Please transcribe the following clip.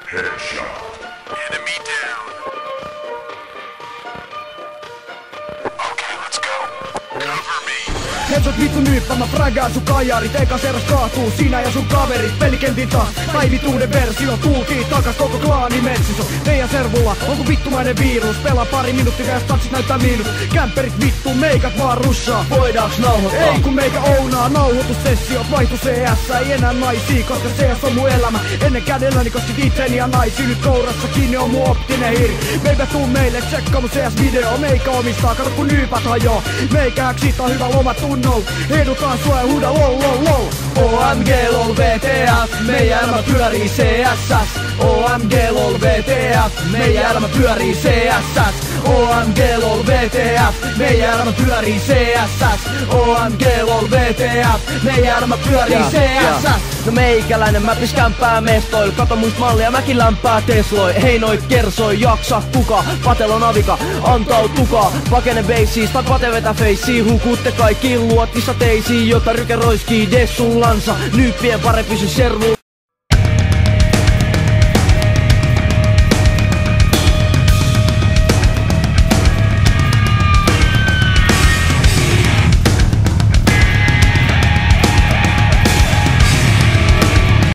Headshot. Enemy down. Okay, let's go. Cover me. Headshot vittu nyyppä, mä fragaan sun kajarit. Eka seras kaatuu, sinä ja sun kaverit. Pelikentin taas, päivituuden versio. Tultiin takas koko klaani metsiso. Teidän servulla, onko vittumainen virus? Pelaa pari minuuttia ja statsit näyttää miinus. Kämperit vittu, meikat vaan russaa. Voidaanko nauhoittaa? Ei kun meikä ounaa, nauhoitussessiot vaihtu CS. Ei enää naisia, koska CS on mun elämä. Ennen kädelläni kostit itseni ja naisi. Nyt kourassa kiinni on mun optinen hiri. Meipä tuu meille, tsekkaa mun CS-video. Meikä omistaa, kato kun nyypät hajoo. Meikä siitä on hyvä loma tunnol. Edutaan sua ja huuda lol lol lol. OMG lol VTF, meidän elämä pyörii CSS. OMG lol VTF, meidän elämä pyörii CSS. OMG lol VTF, meidän elämä pyörii CSS. OMG lol VTF, meidän elämä pyörii CSS. No meikäläinen mä piskämpää mestoil. Kato muist mallia, mäkin lämpää Tesloi. Hei noit kersoi, jaksa kuka. Patelon avika, antautukaa. Pakene beissiis, tai pate vetä feissiin. Hukutte kaikkiin luotissa teisiin, jota ryke roiskii dessun lansa. Nyyppien pare pysy servuun